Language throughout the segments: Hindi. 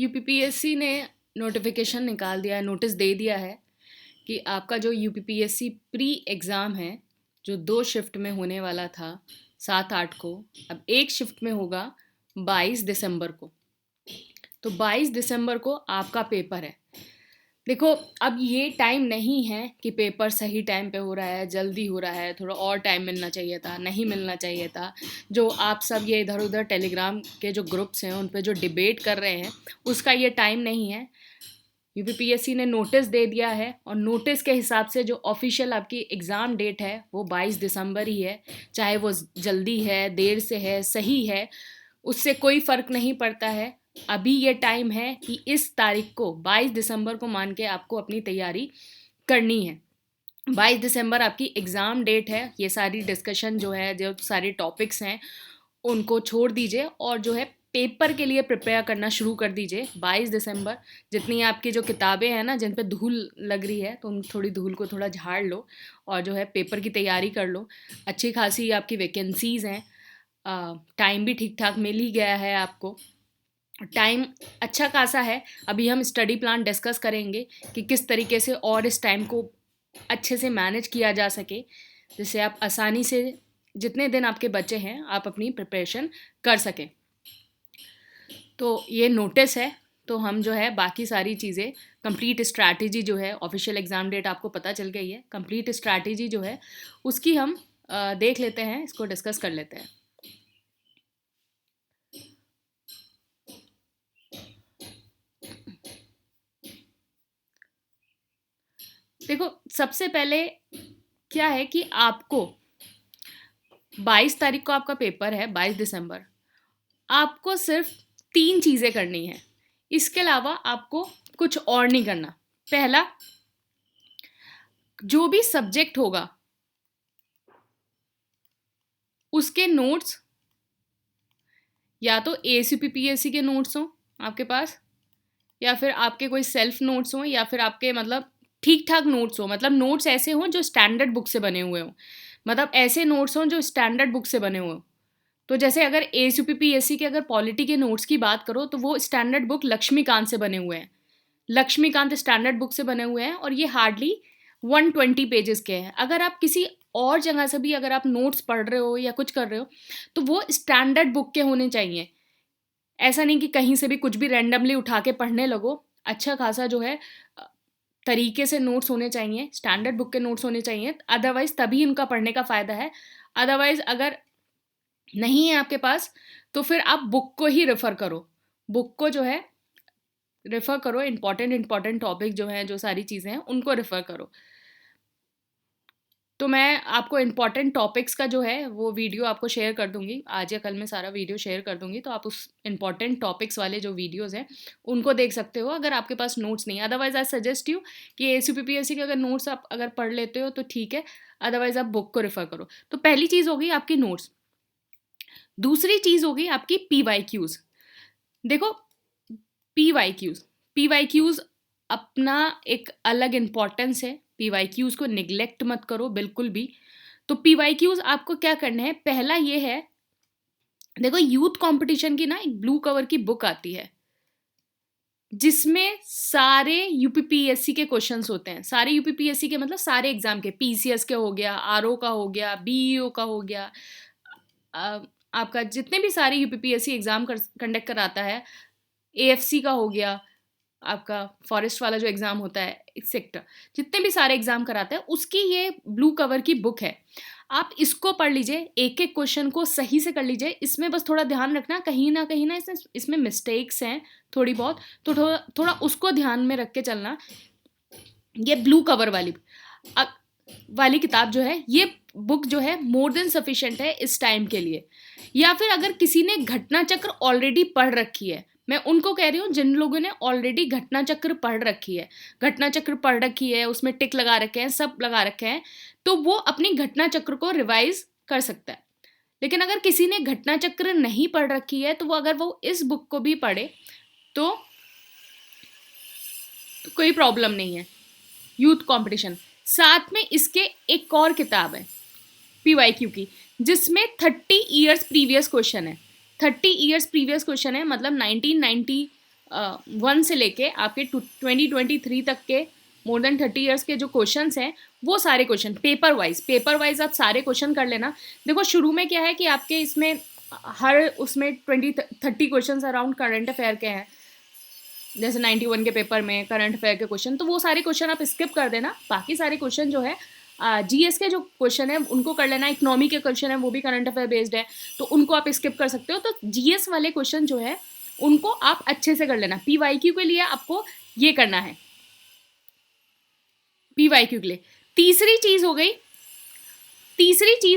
यूपीपीएससी ने नोटिफिकेशन निकाल दिया है, नोटिस दे दिया है कि आपका जो यूपीपीएससी प्री एग्ज़ाम है, जो 2 शिफ्ट में होने वाला था 7-8 को, अब एक शिफ्ट में होगा 22 दिसंबर को। तो 22 दिसंबर को आपका पेपर है। देखो, अब ये टाइम नहीं है कि पेपर सही टाइम पे हो रहा है, जल्दी हो रहा है, थोड़ा और टाइम मिलना चाहिए था, नहीं मिलना चाहिए था। जो आप सब ये इधर-उधर टेलीग्राम के जो ग्रुप्स हैं, उन पे जो डिबेट कर रहे हैं, उसका ये टाइम नहीं है। यूपीपीएससी ने नोटिस दे दिया है और नोटिस के हिसाब से जो ऑफिशियल आपकी एग्ज़ाम डेट है, वो 22 दिसंबर ही है। चाहे वो जल्दी है, देर से है, सही है, उससे कोई फ़र्क नहीं पड़ता है। अभी ये टाइम है कि इस तारीख को 22 दिसंबर को मान के आपको अपनी तैयारी करनी है। 22 दिसंबर आपकी एग्ज़ाम डेट है। ये सारी डिस्कशन जो है, जो सारे टॉपिक्स हैं, उनको छोड़ दीजिए और जो है पेपर के लिए प्रिपेयर करना शुरू कर दीजिए। 22 दिसंबर जितनी आपकी जो किताबें हैं ना, जिन पे धूल लग रही है, तो उन थोड़ी धूल को थोड़ा झाड़ लो और जो है पेपर की तैयारी कर लो। अच्छी खासी आपकी वैकेंसीज़ हैं। टाइम भी ठीक-ठाक मिल ही गया है आपको। टाइम अच्छा खासा है। अभी हम स्टडी प्लान डिस्कस करेंगे कि किस तरीके से और इस टाइम को अच्छे से मैनेज किया जा सके, जिससे आप आसानी से जितने दिन आपके बचे हैं, आप अपनी प्रिपरेशन कर सकें। तो ये नोटिस है, तो हम जो है बाकी सारी चीज़ें कंप्लीट स्ट्रैटेजी जो है, ऑफिशियल एग्ज़ाम डेट आपको पता चल गई है, कंप्लीट स्ट्रैटेजी जो है उसकी हम देख लेते हैं, इसको डिस्कस कर लेते हैं। देखो, सबसे पहले क्या है कि आपको 22 तारीख को आपका पेपर है, 22 दिसंबर। आपको सिर्फ 3 चीज़ें करनी है। इसके अलावा आपको कुछ और नहीं करना। पहला, जो भी सब्जेक्ट होगा, उसके नोट्स या तो एसीपीपीएससी के नोट्स हों आपके पास, या फिर आपके कोई सेल्फ नोट्स हों, या फिर आपके मतलब ठीक-ठाक नोट्स हों। मतलब नोट्स ऐसे हों जो स्टैंडर्ड बुक से बने हुए हों। मतलब ऐसे नोट्स हों जो स्टैंडर्ड बुक से बने हुए हों। तो जैसे अगर एसीपीपीएससी के अगर पॉलिटी के नोट्स की बात करो, तो वो स्टैंडर्ड बुक लक्ष्मीकांत से बने हुए हैं। लक्ष्मीकांत स्टैंडर्ड बुक से बने हुए हैं और ये हार्डली 120 पेजेस के हैं। अगर आप किसी और जगह से भी अगर आप नोट्स पढ़ रहे हो या कुछ कर रहे हो, तो वो स्टैंडर्ड बुक के होने चाहिए। ऐसा नहीं कि कहीं से भी कुछ भी रैंडमली उठा के पढ़ने लगो। अच्छा खासा जो है तरीके से नोट्स होने चाहिए, स्टैंडर्ड बुक के नोट्स होने चाहिए। अदरवाइज़ तभी इनका पढ़ने का फ़ायदा है। अदरवाइज़ अगर नहीं है आपके पास, तो फिर आप बुक को ही रेफ़र करो। बुक को जो है रेफ़र करो, इम्पॉर्टेंट टॉपिक जो हैं, जो सारी चीज़ें हैं, उनको रेफ़र करो। तो मैं आपको इम्पॉर्टेंट टॉपिक्स का जो है, वो वीडियो आपको शेयर कर दूँगी। आज या कल मैं सारा वीडियो शेयर कर दूँगी, तो आप उस इम्पॉर्टेंट टॉपिक्स वाले जो वीडियोज़ हैं, उनको देख सकते हो, अगर आपके पास नोट्स नहीं है। अदरवाइज़ आई सजेस्ट यू कि एसीपीपीएससी के अगर नोट्स आप अगर पढ़ लेते हो, तो ठीक है, अदरवाइज़ आप बुक को रेफ़र करो। तो पहली चीज़ हो गई आपकी नोट्स। दूसरी चीज़ हो गई आपकी पीवाईक्यूज़। देखो, पीवाईक्यूज़ पीवाईक्यूज़ अपना एक अलग इम्पोर्टेंस है। पीवाईक्यूज़ को नेग्लेक्ट मत करो बिल्कुल भी। तो पीवाईक्यूज़ आपको क्या करना है, पहला ये है, देखो यूथ कंपटीशन की ना एक ब्लू कवर की बुक आती है, जिसमें सारे यूपीपीएससी के क्वेश्चंस होते हैं। सारे यूपीपीएससी के मतलब सारे एग्जाम के, पीसीएस के हो गया, आरओ का हो गया, बीईओ का हो गया, आपका जितने भी सारे यूपीपीएससी एग्जाम कंडक्ट कराता है, एएफसी का हो गया, आपका फॉरेस्ट वाला जो एग्ज़ाम होता है, एक्सेट्रा, जितने भी सारे एग्ज़ाम कराता है, उसकी ये ब्लू कवर की बुक है। आप इसको पढ़ लीजिए, एक-एक क्वेश्चन को सही से कर लीजिए। इसमें बस थोड़ा ध्यान रखना, कहीं न कहीं ना इसमें मिस्टेक्स हैं थोड़ी बहुत, तो थोड़ा थोड़ा उसको ध्यान में रख के चलना। ये ब्लू कवर अ, वाली किताब जो है, ये बुक जो है मोर देन सफिशिएंट है इस टाइम के लिए। या फिर अगर किसी ने घटना चक्र ऑलरेडी पढ़ रखी है, मैं उनको कह रही हूँ जिन लोगों ने ऑलरेडी घटना चक्र पढ़ रखी है, घटना चक्र पढ़ रखी है, उसमें टिक लगा रखे हैं, सब लगा रखे हैं, तो वो अपनी घटना चक्र को रिवाइज़ कर सकता है। लेकिन अगर किसी ने घटना चक्र नहीं पढ़ रखी है, तो वो अगर वो इस बुक को भी पढ़े, तो कोई प्रॉब्लम नहीं है। यूथ कंपटीशन, साथ में इसके एक और किताब है पीवाईक्यू की, जिसमें 30 ईयर्स प्रीवियस क्वेश्चन है। 30 ईयर्स प्रीवियस क्वेश्चन है, मतलब 1990 वन से लेके आपके 2023 तक के मोर देन 30 ईयर्स के जो क्वेश्चंस हैं वो सारे क्वेश्चन पेपर वाइज आप सारे क्वेश्चन कर लेना। देखो शुरू में क्या है कि आपके इसमें हर उसमें 20-30 क्वेश्चन अराउंड करंट अफेयर के हैं, जैसे 91 के पेपर में करंट अफेयर के क्वेश्चन, तो वो सारे क्वेश्चन आप स्किप कर देना। बाकी सारे क्वेश्चन जो है जीएस के जो क्वेश्चन है उनको कर लेना। इकोनॉमी के क्वेश्चन है वो भी करंट अफेयर बेस्ड है, तो उनको आप स्किप कर सकते हो। तो जीएस वाले क्वेश्चन जो है उनको आप अच्छे से कर लेना। पीवाईक्यू के लिए आपको ये करना है, पीवाईक्यू के लिए। तीसरी चीज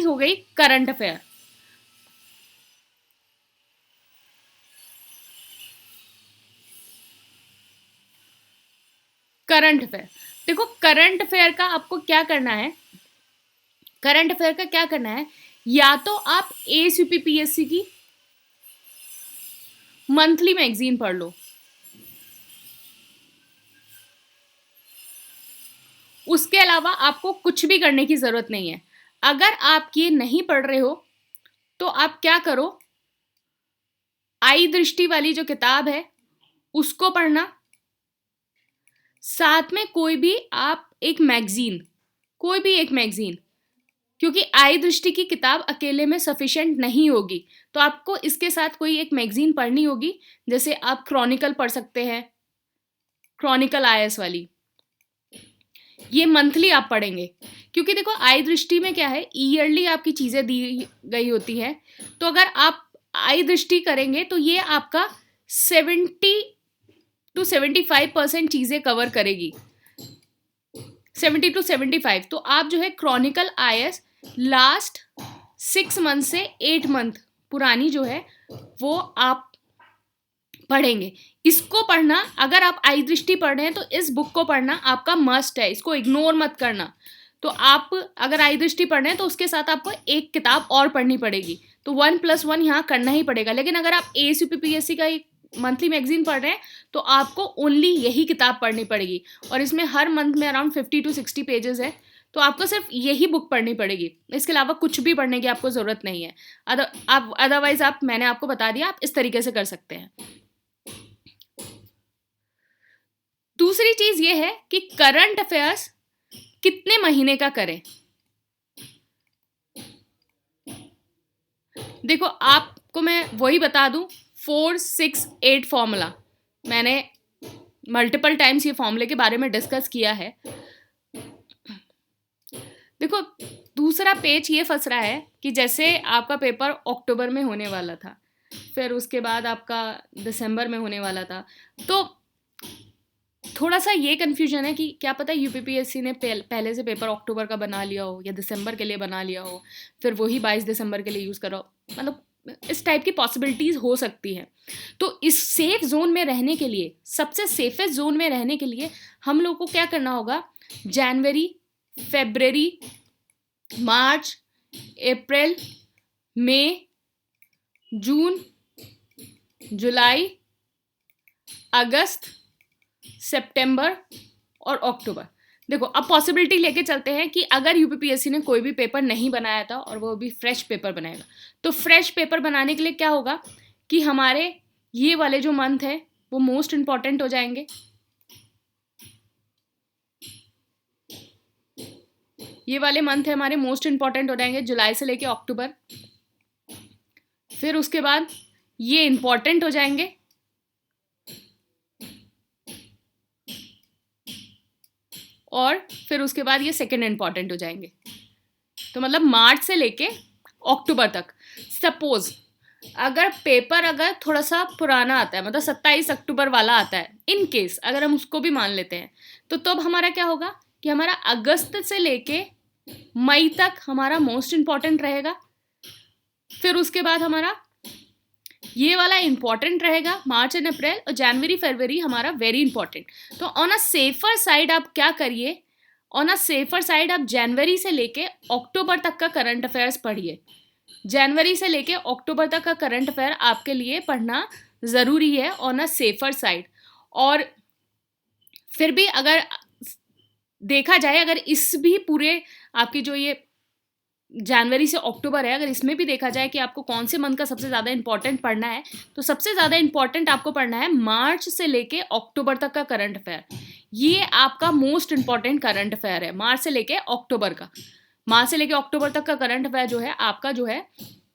हो गई करंट अफेयर। करंट अफेयर, देखो करंट अफेयर का आपको क्या करना है, करंट अफेयर का क्या करना है, या तो आप एएसयूपीपीएससी की मंथली मैगजीन पढ़ लो, उसके अलावा आपको कुछ भी करने की जरूरत नहीं है। अगर आप ये नहीं पढ़ रहे हो तो आप क्या करो, आई दृष्टि वाली जो किताब है उसको पढ़ना, साथ में कोई भी एक मैगजीन, क्योंकि आई दृष्टि की किताब अकेले में सफिशिएंट नहीं होगी, तो आपको इसके साथ कोई एक मैगजीन पढ़नी होगी। जैसे आप क्रॉनिकल पढ़ सकते हैं, क्रॉनिकल आईएएस वाली, ये मंथली आप पढ़ेंगे। क्योंकि देखो आई दृष्टि में क्या है, ईयरली आपकी चीज़ें दी गई होती है, तो अगर आप आई दृष्टि करेंगे तो ये आपका 70-75% चीज़ें कवर करेगी, 70-75। तो आप जो है क्रॉनिकल आईएएस लास्ट 6 मंथ से 8 मंथ पुरानी जो है वो आप पढ़ेंगे। इसको पढ़ना, अगर आप आई दृष्टि पढ़ रहे हैं तो इस बुक को पढ़ना आपका मस्ट है, इसको इग्नोर मत करना। तो आप अगर आई दृष्टि पढ़ रहे हैं तो उसके साथ आपको एक किताब और पढ़नी पड़ेगी, तो 1+1 यहाँ करना ही पड़ेगा। लेकिन अगर आप एएसयूपीपीएससी का एक मंथली मैगजीन पढ़ रहे हैं तो आपको ओनली यही किताब पढ़नी पड़ेगी, और इसमें हर मंथ में अराउंड 50-60 पेजेस है, तो आपको सिर्फ यही बुक पढ़नी पड़ेगी। इसके अलावा कुछ भी पढ़ने की आपको ज़रूरत नहीं है। अदरवाइज मैंने आपको बता दिया, आप इस तरीके से कर सकते हैं। दूसरी चीज ये है कि करंट अफेयर्स कितने महीने का करें। देखो आपको मैं वही बता दूं, 4-6-8 फॉर्मूला, मैंने मल्टीपल टाइम्स ये फॉर्मूले के बारे में डिस्कस किया है। देखो दूसरा पेच ये फंस रहा है कि जैसे आपका पेपर अक्टूबर में होने वाला था, फिर उसके बाद आपका दिसंबर में होने वाला था, तो थोड़ा सा ये कन्फ्यूजन है कि क्या पता यूपीपीएससी ने पहले से पेपर अक्टूबर का बना लिया हो या दिसंबर के लिए बना लिया हो, फिर वही 22 दिसंबर के लिए यूज़ करो, मतलब इस टाइप की पॉसिबिलिटीज़ हो सकती है। तो इस सेफ जोन में रहने के लिए, सबसे सेफेस्ट जोन में रहने के लिए हम लोग को क्या करना होगा, जनवरी, फरवरी, मार्च, अप्रैल, मई, जून, जुलाई, अगस्त, सितंबर और अक्टूबर। देखो अब पॉसिबिलिटी लेके चलते हैं कि अगर यूपीपीएससी ने कोई भी पेपर नहीं बनाया था और वो भी फ्रेश पेपर बनाएगा, तो फ्रेश पेपर बनाने के लिए क्या होगा कि हमारे ये वाले जो मंथ है वो मोस्ट इम्पॉर्टेंट हो जाएंगे। ये वाले मंथ है हमारे मोस्ट इम्पॉर्टेंट हो जाएंगे, जुलाई से लेके अक्टूबर। फिर उसके बाद ये इम्पॉर्टेंट हो जाएंगे, और फिर उसके बाद ये सेकंड इम्पॉर्टेंट हो जाएंगे। तो मतलब मार्च से लेके अक्टूबर तक। सपोज अगर पेपर अगर थोड़ा सा पुराना आता है, मतलब 27 अक्टूबर वाला आता है, इन केस अगर हम उसको भी मान लेते हैं, तो तब हमारा क्या होगा कि हमारा अगस्त से लेके मई तक हमारा मोस्ट इम्पॉर्टेंट रहेगा। फिर उसके बाद हमारा ये वाला इंपॉर्टेंट रहेगा, मार्च एंड अप्रैल, और जनवरी फरवरी हमारा वेरी इंपॉर्टेंट। तो ऑन अ सेफर साइड आप क्या करिए, ऑन अ सेफर साइड आप जनवरी से लेके अक्टूबर तक का करंट अफेयर्स पढ़िए। जनवरी से लेके अक्टूबर तक का करंट अफेयर आपके लिए पढ़ना ज़रूरी है ऑन अ सेफर साइड। और फिर भी अगर देखा जाए, अगर इस भी पूरे आपकी जो ये जनवरी से अक्टूबर है, अगर इसमें भी देखा जाए कि आपको कौन से मंथ का सबसे ज़्यादा इंपॉर्टेंट पढ़ना है, तो सबसे ज़्यादा इंपॉर्टेंट आपको पढ़ना है मार्च से लेके अक्टूबर तक का करंट अफेयर। ये आपका मोस्ट इंपॉर्टेंट करंट अफेयर है, मार्च से लेके अक्टूबर का। मार्च से लेके अक्टूबर तक का करंट अफेयर जो है आपका जो है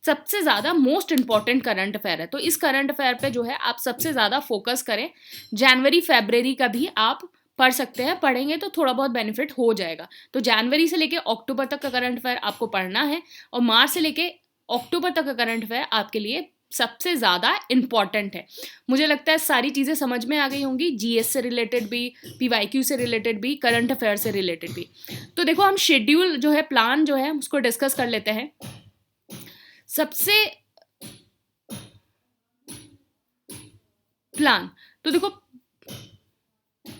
सबसे ज़्यादा मोस्ट इंपॉर्टेंट करंट अफेयर है। तो इस करंट अफेयर पे जो है आप सबसे ज़्यादा फोकस करें। जनवरी फरवरी का भी आप पढ़ सकते हैं, पढ़ेंगे तो थोड़ा बहुत बेनिफिट हो जाएगा। तो जनवरी से लेके अक्टूबर तक का करंट अफेयर आपको पढ़ना है, और मार्च से लेके अक्टूबर तक का करंट अफेयर आपके लिए सबसे ज़्यादा इम्पॉर्टेंट है। मुझे लगता है सारी चीज़ें समझ में आ गई होंगी, जीएस से रिलेटेड भी, पीवाईक्यू से रिलेटेड भी, करंट अफेयर से रिलेटेड भी। तो देखो हम शेड्यूल जो है, प्लान जो है, उसको डिस्कस कर लेते हैं। सबसे प्लान, तो देखो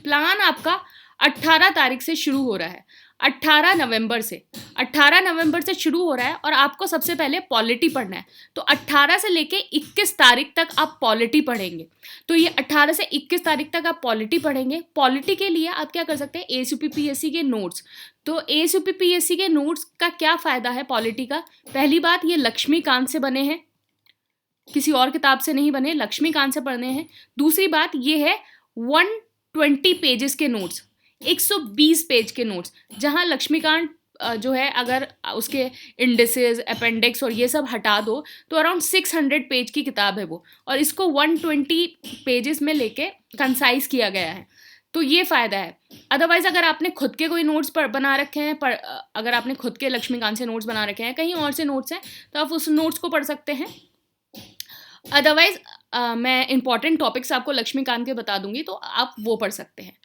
प्लान आपका 18 तारीख से शुरू हो रहा है, 18 नवंबर से। 18 नवंबर से शुरू हो रहा है और आपको सबसे पहले पॉलिटी पढ़ना है। तो 18 से लेके 21 तारीख तक आप पॉलिटी पढ़ेंगे। तो ये 18 से 21 तारीख तक आप पॉलिटी पढ़ेंगे। पॉलिटी के लिए आप क्या कर सकते हैं, एसयूपीपीएससी के नोट्स। तो एसयूपीपीएससी के नोट्स का क्या फ़ायदा है पॉलिटी का? पहली बात, ये लक्ष्मीकांत से बने हैं, किसी और किताब से नहीं बने, लक्ष्मीकांत से पढ़ने हैं। दूसरी बात ये है 120 पेजेस के नोट्स, 120 पेज के नोट्स, जहां लक्ष्मीकांत जो है अगर उसके इंडिसेस, अपेंडिक्स और ये सब हटा दो तो अराउंड 600 पेज की किताब है वो, और इसको 120 पेजेस में लेके कंसाइज किया गया है। तो ये फ़ायदा है। अदरवाइज़ अगर आपने खुद के कोई नोट्स बना रखे हैं, अगर आपने खुद के लक्ष्मीकांत से नोट्स बना रखे हैं, कहीं और से नोट्स हैं, तो आप उस नोट्स को पढ़ सकते हैं। अदरवाइज मैं इंपॉर्टेंट टॉपिक्स आपको लक्ष्मीकांत के बता दूंगी, तो आप वो पढ़ सकते हैं।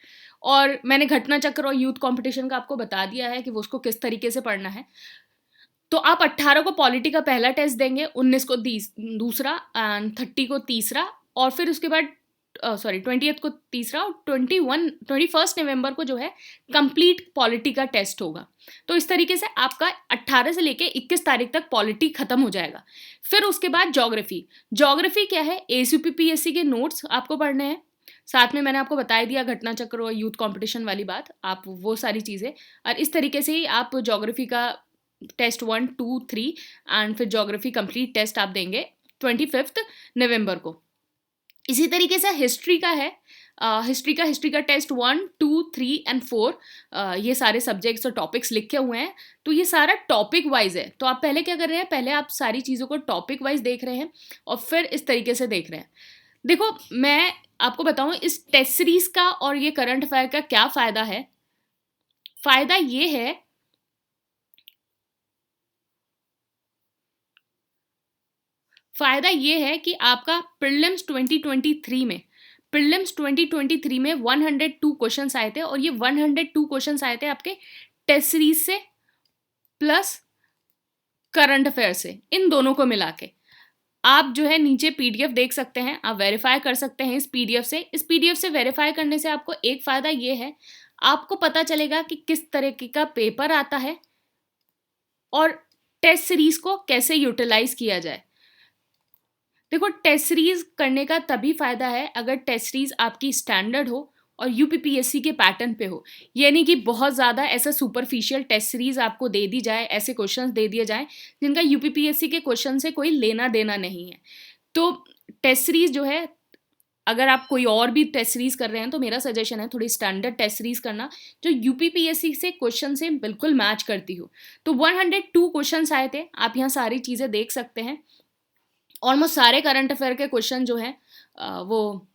और मैंने घटना चक्र और यूथ कंपटीशन का आपको बता दिया है कि वो उसको किस तरीके से पढ़ना है। तो आप 18 को पॉलिटी का पहला टेस्ट देंगे, 19 को दूसरा, एंड 30 को तीसरा, और फिर उसके बाद 20th को तीसरा, और 21 नवंबर को जो है कंप्लीट पॉलिटी का टेस्ट होगा। तो इस तरीके से आपका 18 से लेके 21 तारीख तक पॉलिटी खत्म हो जाएगा। फिर उसके बाद ज्योग्राफी क्या है, एसयूपीपीएससी के नोट्स आपको पढ़ने हैं। साथ में मैंने आपको बता दिया घटना चक्र और यूथ कंपटीशन वाली बात, आप वो सारी चीज़ें, और इस तरीके से ही आप ज्योग्राफी का टेस्ट 1, 2, 3 एंड फिर ज्योग्राफी कंप्लीट टेस्ट आप देंगे 25 नवंबर को। इसी तरीके से हिस्ट्री का है, हिस्ट्री का टेस्ट 1, 2, 3 एंड 4, ये सारे सब्जेक्ट्स और टॉपिक्स लिखे हुए हैं। तो ये सारा टॉपिक वाइज है। तो आप पहले क्या कर रहे हैं, पहले आप सारी चीज़ों को टॉपिक वाइज देख रहे हैं और फिर इस तरीके से देख रहे हैं। देखो मैं आपको बताऊं इस टेस्ट सीरीज का और ये करंट अफेयर का क्या फ़ायदा है। फ़ायदा ये है, कि आपका प्रीलिम्स 2023 में 102 क्वेश्चंस आए थे, और ये 102 क्वेश्चंस आए थे आपके टेस्ट सीरीज से प्लस करंट अफेयर से, इन दोनों को मिला के। आप जो है नीचे पीडीएफ देख सकते हैं, आप वेरीफाई कर सकते हैं इस पीडीएफ से। इस पीडीएफ से वेरीफाई करने से आपको एक फ़ायदा ये है, आपको पता चलेगा कि किस तरीके का पेपर आता है और टेस्ट सीरीज को कैसे यूटिलाइज किया जाए। देखो टेस्ट सीरीज करने का तभी फ़ायदा है अगर टेस्ट सीरीज आपकी स्टैंडर्ड हो और यूपीपीएससी के पैटर्न पे हो। यानी कि बहुत ज़्यादा ऐसा सुपरफिशियल टेस्ट सीरीज आपको दे दी जाए, ऐसे क्वेश्चंस दे दिए जाएं जिनका यूपीपीएससी के क्वेश्चन से कोई लेना देना नहीं है। तो टेस्ट सीरीज जो है, अगर आप कोई और भी टेस्ट सीरीज कर रहे हैं तो मेरा सजेशन है थोड़ी स्टैंडर्ड टेस्ट सीरीज करना जो यूपीपीएससी से क्वेश्चन से बिल्कुल मैच करती हो। तो 102 क्वेश्चंस आए थे, आप यहाँ सारी चीज़ें देख सकते हैं। ऑलमोस्ट सारे करंट अफेयर के क्वेश्चन जो हैं वो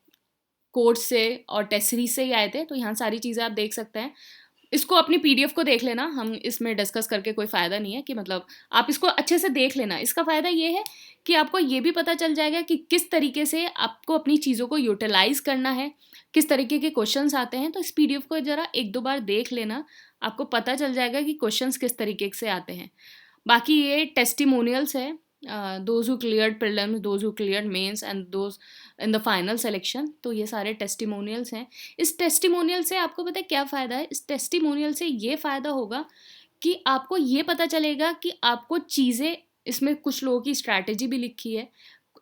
कोर्स से और टेस्ट सीरीज से ही आए थे। तो यहाँ सारी चीज़ें आप देख सकते हैं। इसको अपनी पीडीएफ को देख लेना, हम इसमें डिस्कस करके कोई फ़ायदा नहीं है, कि मतलब आप इसको अच्छे से देख लेना। इसका फ़ायदा ये है कि आपको ये भी पता चल जाएगा कि किस तरीके से आपको अपनी चीज़ों को यूटिलाइज़ करना है, किस तरीके के क्वेश्चंस आते हैं। तो इस पीडीएफ को ज़रा 1-2 बार देख लेना, आपको पता चल जाएगा कि क्वेश्चंस किस तरीके से आते हैं। बाकी ये टेस्टिमोनियल्स है, those who cleared prelims, those who cleared mains and those in the final selection। तो ये सारे टेस्टिमोनियल्स हैं। इस टेस्टिमोनियल से आपको पता है क्या फ़ायदा है? इस टेस्टिमोनियल से ये फ़ायदा होगा कि आपको ये पता चलेगा कि आपको चीज़ें, इसमें कुछ लोगों की स्ट्रैटेजी भी लिखी है,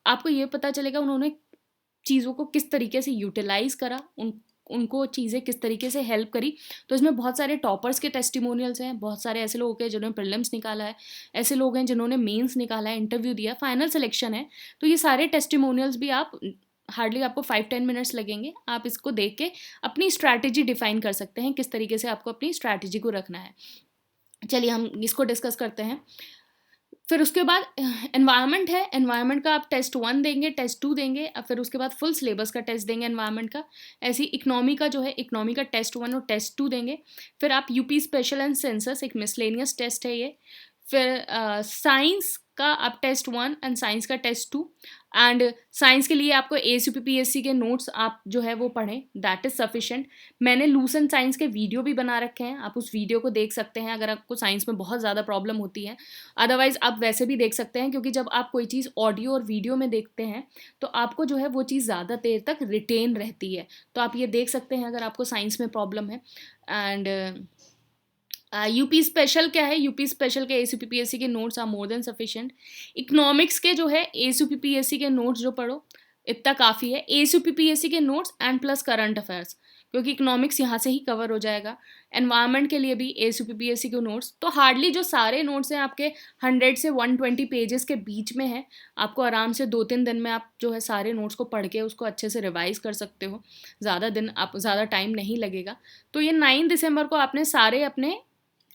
आपको ये पता चलेगा उन्होंने चीज़ों को किस तरीके से यूटिलाइज़ करा, उन उनको चीज़ें किस तरीके से हेल्प करी। तो इसमें बहुत सारे टॉपर्स के टेस्टिमोनियल्स हैं, बहुत सारे ऐसे लोग हैं जिन्होंने प्रीलिम्स निकाला है, ऐसे लोग हैं जिन्होंने मेंस निकाला है, इंटरव्यू दिया, फाइनल सिलेक्शन है। तो ये सारे टेस्टिमोनियल्स भी आप हार्डली आपको 5-10 मिनट्स लगेंगे, आप इसको देख के अपनी स्ट्रैटेजी डिफाइन कर सकते हैं, किस तरीके से आपको अपनी स्ट्रैटेजी को रखना है। चलिए हम इसको डिस्कस करते हैं। फिर उसके बाद एनवायरनमेंट है, एनवायरनमेंट का आप टेस्ट 1 देंगे, टेस्ट 2 देंगे, अब फिर उसके बाद फुल सिलेबस का टेस्ट देंगे एनवायरनमेंट का। ऐसी इकोनॉमी का जो है, इकोनॉमी का टेस्ट 1 और टेस्ट 2 देंगे। फिर आप यूपी स्पेशल एंड सेंसस, एक मिसलेनियस टेस्ट है ये। फिर साइंस का आप टेस्ट 1 एंड साइंस का टेस्ट 2। एंड साइंस के लिए आपको ASUPPSC के नोट्स आप जो है वो पढ़ें, दैट इज़ सफिशेंट। मैंने लूसेंट साइंस के वीडियो भी बना रखे हैं, आप उस वीडियो को देख सकते हैं अगर आपको साइंस में बहुत ज़्यादा प्रॉब्लम होती है। अदरवाइज़ आप वैसे भी देख सकते हैं, क्योंकि जब आप कोई चीज़ ऑडियो और वीडियो में देखते हैं तो आपको जो है वो चीज़ ज़्यादा देर तक रिटेन रहती है। तो आप ये देख सकते हैं अगर आपको साइंस में प्रॉब्लम है। एंड यूपी स्पेशल क्या है, यूपी स्पेशल के ASUPPSC के notes are more than sufficient. Economics के जो है ASUPPSC के नोट्स जो पढ़ो इतना काफ़ी है। ASUPPSC के notes and plus current affairs, क्योंकि इकोनॉमिक्स यहाँ से ही कवर हो जाएगा। एनवायरनमेंट के लिए भी ASUPPSC के नोट्स, तो हार्डली जो सारे नोट्स हैं आपके 100 से 120 पेजेस के बीच में है। आपको आराम से 2-3 दिन में आप जो है सारे नोट्स को पढ़ के उसको अच्छे से रिवाइज कर सकते हो। ज़्यादा टाइम नहीं लगेगा। तो ये 9 दिसंबर को आपने सारे अपने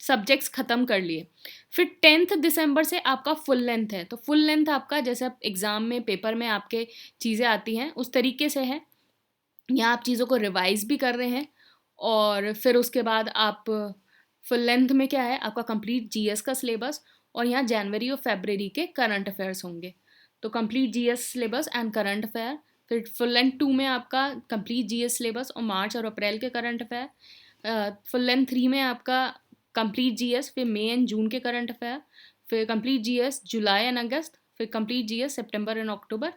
सब्जेक्ट्स ख़त्म कर लिए। फिर 10 दिसंबर से आपका फुल लेंथ है। तो फुल लेंथ आपका जैसे आप एग्ज़ाम में, पेपर में आपके चीज़ें आती हैं उस तरीके से है। यहाँ आप चीज़ों को रिवाइज़ भी कर रहे हैं। और फिर उसके बाद आप फुल लेंथ में क्या है, आपका कंप्लीट GS का सिलेबस, और यहाँ जनवरी और फरवरी के करंट अफेयर्स होंगे। तो complete GS syllabus and current affair. फिर फुल लेंथ 2 में आपका कंप्लीट GS सिलेबस और मार्च और अप्रैल के करंट अफेयर। फुल लेंथ 3 में आपका कंप्लीट GS, फिर मई एंड जून के करंट अफेयर, फिर complete GS July and August, फिर complete GS September and October.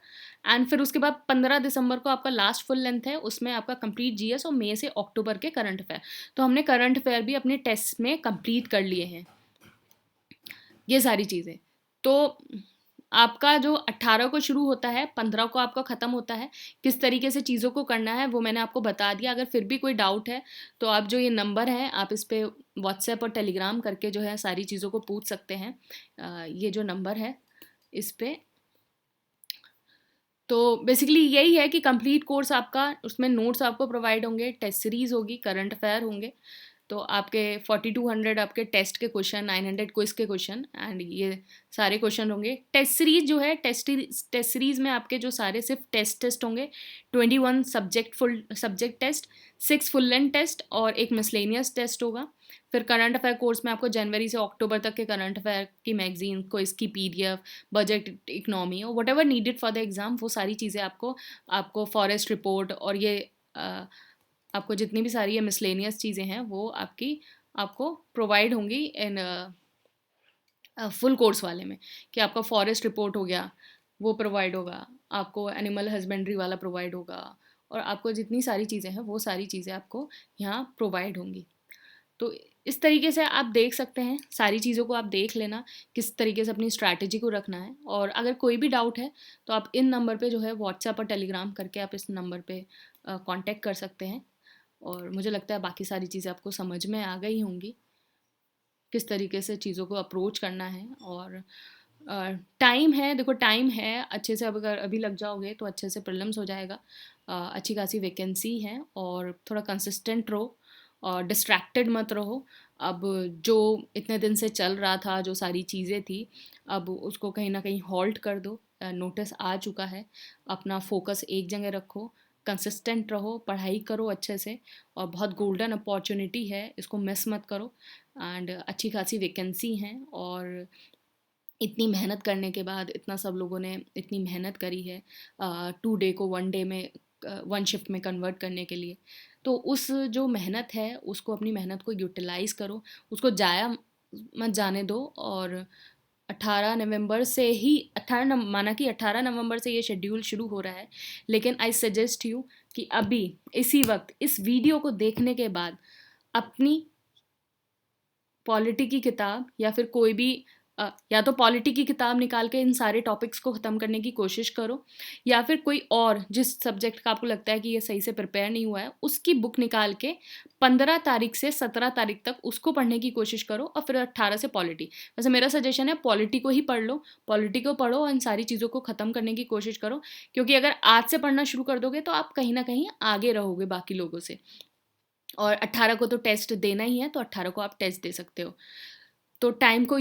And फिर उसके बाद 15 दिसंबर को आपका लास्ट फुल लेंथ है, उसमें आपका कंप्लीट GS और मई से अक्टूबर के करंट अफेयर। तो हमने करंट अफेयर भी अपने टेस्ट में कंप्लीट कर लिए हैं, ये सारी चीज़ें। तो आपका जो 18 को शुरू होता है, 15 को आपका ख़त्म होता है। किस तरीके से चीज़ों को करना है वो मैंने आपको बता दिया। अगर फिर भी कोई डाउट है तो आप जो ये नंबर है आप इस पे व्हाट्सएप और टेलीग्राम करके जो है सारी चीज़ों को पूछ सकते हैं। ये जो नंबर है इस पे। तो बेसिकली यही है कि कंप्लीट कोर्स आपका, उसमें नोट्स आपको प्रोवाइड होंगे, टेस्ट सीरीज़ होगी, करंट अफेयर होंगे। तो आपके 4200 आपके टेस्ट के क्वेश्चन, 900 क्विज के क्वेश्चन, एंड ये सारे क्वेश्चन होंगे। टेस्ट सीरीज जो है, टेस्ट सीरीज में आपके जो सारे सिर्फ टेस्ट होंगे। 21 subject test, 6 full length test और एक मिसलेनियस टेस्ट होगा। फिर करंट अफेयर कोर्स में आपको जनवरी से अक्टूबर तक के करंट अफेयर की मैगजीन को, इसकी PDF, बजट, इकनॉमी और what ever needed for the exam, वो सारी चीज़ें आपको फॉरेस्ट रिपोर्ट और ये आपको जितनी भी सारी ये मिसलेनियस चीज़ें हैं वो आपको प्रोवाइड होंगी इन फुल कोर्स वाले में। कि आपका फॉरेस्ट रिपोर्ट हो गया वो प्रोवाइड होगा, आपको एनिमल हस्बेंड्री वाला प्रोवाइड होगा, और आपको जितनी सारी चीज़ें हैं वो सारी चीज़ें आपको यहाँ प्रोवाइड होंगी। तो इस तरीके से आप देख सकते हैं, सारी चीज़ों को आप देख लेना किस तरीके से अपनी स्ट्रैटेजी को रखना है। और अगर कोई भी डाउट है तो आप इन नंबर पे जो है व्हाट्सएप और टेलीग्राम करके आप इस नंबर पे कांटेक्ट कर सकते हैं। और मुझे लगता है बाकी सारी चीज़ें आपको समझ में आ गई होंगी, किस तरीके से चीज़ों को अप्रोच करना है। और टाइम है, देखो टाइम है, अच्छे से अगर अभी लग जाओगे तो अच्छे से प्रीलिम्स हो जाएगा। अच्छी खासी वैकेंसी है, और थोड़ा कंसिस्टेंट रहो और डिस्ट्रैक्टेड मत रहो। अब जो इतने दिन से चल रहा था, जो सारी चीज़ें थी, अब उसको कहीं ना कहीं हॉल्ट कर दो। नोटिस आ चुका है, अपना फोकस एक जगह रखो, कंसिस्टेंट रहो, पढ़ाई करो अच्छे से, और बहुत गोल्डन अपॉर्चुनिटी है, इसको मिस मत करो। एंड अच्छी खासी वैकेंसी हैं, और इतनी मेहनत करने के बाद, इतना सब लोगों ने इतनी मेहनत करी है 2 डे को 1 डे में, 1 शिफ्ट में कन्वर्ट करने के लिए। तो उस जो मेहनत है उसको, अपनी मेहनत को यूटिलाइज़ करो, उसको जाया मत जाने दो। और 18 नवंबर से ही, माना कि 18 नवंबर से ये शेड्यूल शुरू हो रहा है, लेकिन आई सजेस्ट यू कि अभी इसी वक्त इस वीडियो को देखने के बाद अपनी पॉलिटी की किताब या फिर कोई भी या तो पॉलिटी की किताब निकाल के इन सारे टॉपिक्स को ख़त्म करने की कोशिश करो, या फिर कोई और जिस सब्जेक्ट का आपको लगता है कि ये सही से प्रिपेयर नहीं हुआ है उसकी बुक निकाल के 15 तारीख से 17 तारीख तक उसको पढ़ने की कोशिश करो, और फिर 18 से पॉलिटी। वैसे मेरा सजेशन है पॉलिटी को ही पढ़ लो, पॉलिटी को पढ़ो और इन सारी चीज़ों को ख़त्म करने की कोशिश करो, क्योंकि अगर आज से पढ़ना शुरू कर दोगे तो आप कहीं ना कहीं आगे रहोगे बाकी लोगों से। और 18 को तो टेस्ट देना ही है, तो 18 को आप टेस्ट दे सकते हो। तो टाइम को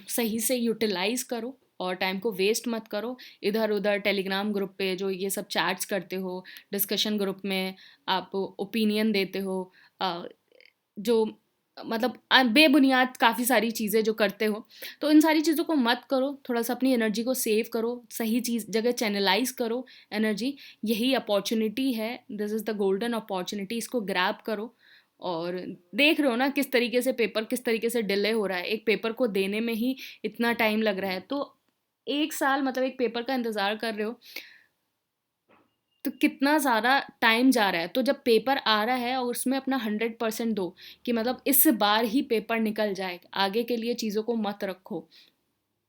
सही से यूटिलाइज करो और टाइम को वेस्ट मत करो इधर उधर टेलीग्राम ग्रुप पे जो ये सब चैट्स करते हो, डिस्कशन ग्रुप में आप ओपिनियन देते हो, जो मतलब बेबुनियाद काफ़ी सारी चीज़ें जो करते हो, तो इन सारी चीज़ों को मत करो। थोड़ा सा अपनी एनर्जी को सेव करो, सही चीज़ जगह चैनलाइज करो एनर्जी। यही अपॉर्चुनिटी है, this is the golden opportunity, इसको ग्रैब करो। और देख रहे हो ना किस तरीके से पेपर किस तरीके से डिले हो रहा है, एक पेपर को देने में ही इतना टाइम लग रहा है, तो 1 साल मतलब एक पेपर का इंतज़ार कर रहे हो तो कितना ज़्यादा टाइम जा रहा है। तो जब पेपर आ रहा है और उसमें अपना 100% दो कि मतलब इस बार ही पेपर निकल जाए, आगे के लिए चीज़ों को मत रखो,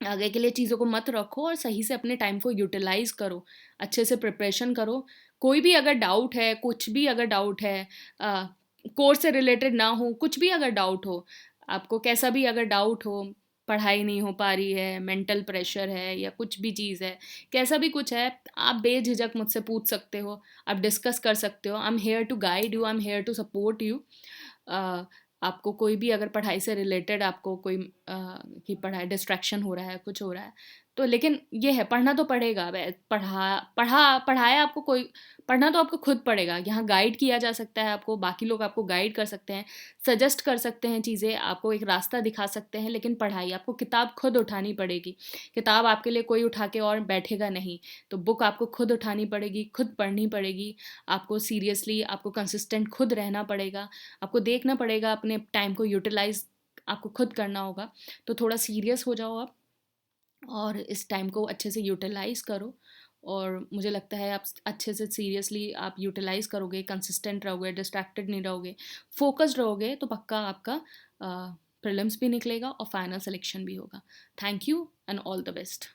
आगे के लिए चीज़ों को मत रखो और सही से अपने टाइम को यूटिलाइज़ करो, अच्छे से प्रिपरेशन करो। कोई भी अगर डाउट है, कुछ भी अगर डाउट है, कोर्स से रिलेटेड ना हो, कुछ भी अगर डाउट हो, आपको कैसा भी अगर डाउट हो, पढ़ाई नहीं हो पा रही है, मेंटल प्रेशर है या कुछ भी चीज़ है, कैसा भी कुछ है, आप बेझिझक मुझसे पूछ सकते हो, आप डिस्कस कर सकते हो। I am here to guide you, I am here to support you. आपको कोई भी अगर पढ़ाई से रिलेटेड आपको कोई कि पढ़ाई डिस्ट्रैक्शन हो रहा है, कुछ हो रहा है, तो लेकिन ये है पढ़ना तो पड़ेगा। पढ़ाया आपको कोई, पढ़ना तो आपको खुद पड़ेगा। यहाँ गाइड किया जा सकता है आपको, बाकी लोग आपको गाइड कर सकते हैं, सजेस्ट कर सकते हैं चीज़ें, आपको एक रास्ता दिखा सकते हैं, लेकिन पढ़ाई आपको किताब खुद उठानी पड़ेगी। किताब आपके लिए कोई उठा के और बैठेगा नहीं, तो बुक आपको खुद उठानी पड़ेगी, खुद पढ़नी पड़ेगी। आपको सीरियसली, आपको कंसिस्टेंट खुद रहना पड़ेगा, आपको देखना पड़ेगा, अपने टाइम को यूटिलाइज आपको खुद करना होगा। तो थोड़ा सीरियस हो जाओ आप और इस टाइम को अच्छे से यूटिलाइज़ करो। और मुझे लगता है आप अच्छे से सीरियसली आप यूटिलाइज़ करोगे, कंसिस्टेंट रहोगे, डिस्ट्रैक्टेड नहीं रहोगे, फोकस्ड रहोगे, तो पक्का आपका प्रीलिम्स भी निकलेगा और फाइनल सिलेक्शन भी होगा। Thank you and all the best.